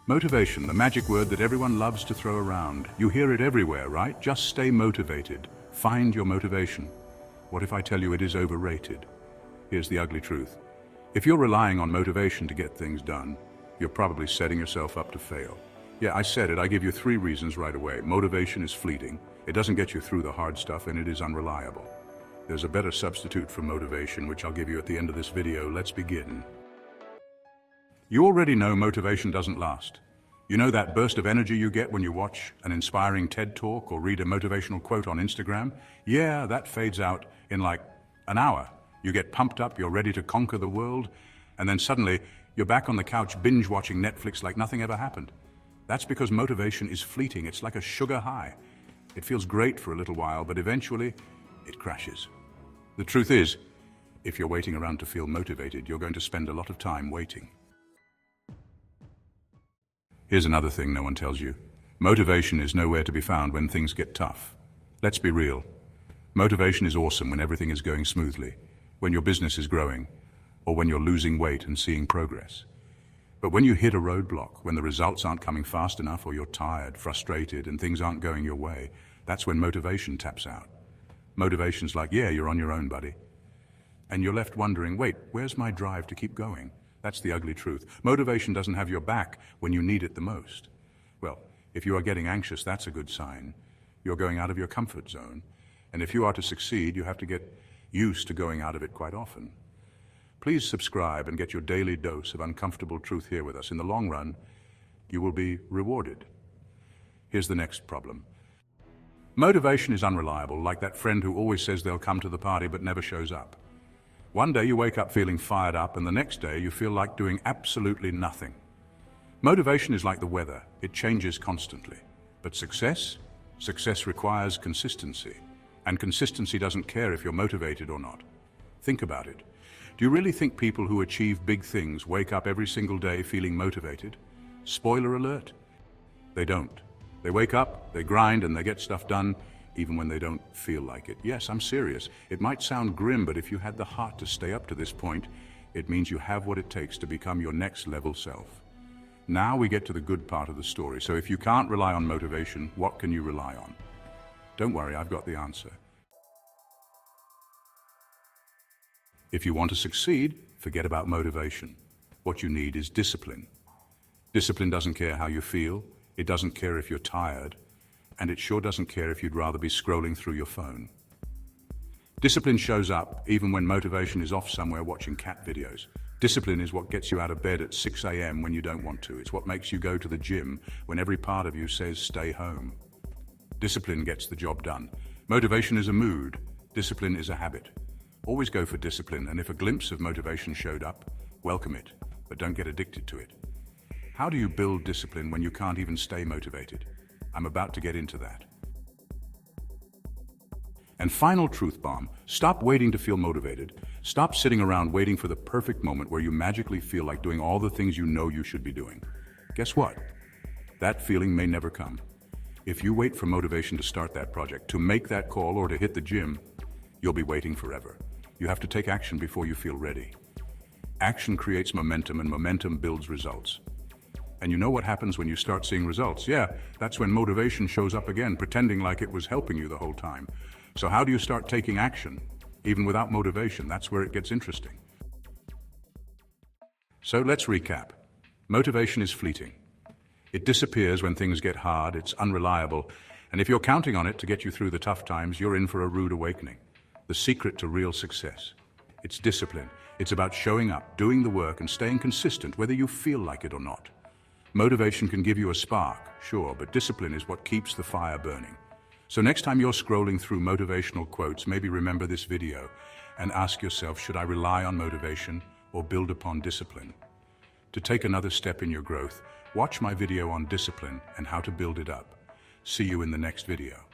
Motivation, the magic word that everyone loves to throw around. You hear it everywhere, right? Just stay motivated. Find your motivation. What if I tell you it is overrated? Here's the ugly truth. If you're relying on motivation to get things done, you're probably setting yourself up to fail. Yeah, I said it. I give you 3 reasons right away. Motivation is fleeting. It doesn't get you through the hard stuff, and it is unreliable. There's a better substitute for motivation, which I'll give you at the end of this video. Let's begin. You already know motivation doesn't last. You know that burst of energy you get when you watch an inspiring TED Talk or read a motivational quote on Instagram? Yeah, that fades out in like an hour. You get pumped up, you're ready to conquer the world, and then suddenly you're back on the couch binge watching Netflix like nothing ever happened. That's because motivation is fleeting. It's like a sugar high. It feels great for a little while, but eventually it crashes. The truth is, if you're waiting around to feel motivated, you're going to spend a lot of time waiting. Here's another thing no one tells you. Motivation is nowhere to be found when things get tough. Let's be real. Motivation is awesome when everything is going smoothly, when your business is growing, or when you're losing weight and seeing progress. But when you hit a roadblock, when the results aren't coming fast enough, or you're tired, frustrated, and things aren't going your way, that's when motivation taps out. Motivation's like, yeah, you're on your own, buddy. And you're left wondering, wait, where's my drive to keep going? That's the ugly truth. Motivation doesn't have your back when you need it the most. Well, if you are getting anxious, that's a good sign. You're going out of your comfort zone. And if you are to succeed, you have to get used to going out of it quite often. Please subscribe and get your daily dose of uncomfortable truth here with us. In the long run, you will be rewarded. Here's the next problem. Motivation is unreliable, like that friend who always says they'll come to the party but never shows up. One day you wake up feeling fired up, and the next day you feel like doing absolutely nothing. Motivation is like the weather. It changes constantly. But success requires consistency. And consistency doesn't care if you're motivated or not. Think about it. Do you really think people who achieve big things wake up every single day feeling motivated? Spoiler alert, they don't. They wake up, they grind, and they get stuff done, even when they don't feel like it. Yes, I'm serious. It might sound grim, but if you had the heart to stay up to this point, it means you have what it takes to become your next level self. Now we get to the good part of the story. So if you can't rely on motivation, what can you rely on? Don't worry, I've got the answer. If you want to succeed, forget about motivation. What you need is discipline. Discipline doesn't care how you feel. It doesn't care if you're tired. And it sure doesn't care if you'd rather be scrolling through your phone. Discipline shows up even when motivation is off somewhere watching cat videos. Discipline is what gets you out of bed at 6 a.m. when you don't want to. It's what makes you go to the gym when every part of you says stay home. Discipline gets the job done. Motivation is a mood. Discipline is a habit. Always go for discipline, and if a glimpse of motivation showed up, welcome it, but don't get addicted to it. How do you build discipline when you can't even stay motivated? I'm about to get into that. And final truth bomb, stop waiting to feel motivated. Stop sitting around waiting for the perfect moment where you magically feel like doing all the things you know you should be doing. Guess what? That feeling may never come. If you wait for motivation to start that project, to make that call, or to hit the gym, you'll be waiting forever. You have to take action before you feel ready. Action creates momentum, and momentum builds results. And you know what happens when you start seeing results? Yeah, that's when motivation shows up again, pretending like it was helping you the whole time. So how do you start taking action, even without motivation? That's where it gets interesting. So let's recap. Motivation is fleeting. It disappears when things get hard, it's unreliable, and if you're counting on it to get you through the tough times, you're in for a rude awakening. The secret to real success. It's discipline. It's about showing up, doing the work, and staying consistent, whether you feel like it or not. Motivation can give you a spark, sure, but discipline is what keeps the fire burning. So next time you're scrolling through motivational quotes, maybe remember this video and ask yourself, should I rely on motivation or build upon discipline? To take another step in your growth, watch my video on discipline and how to build it up. See you in the next video.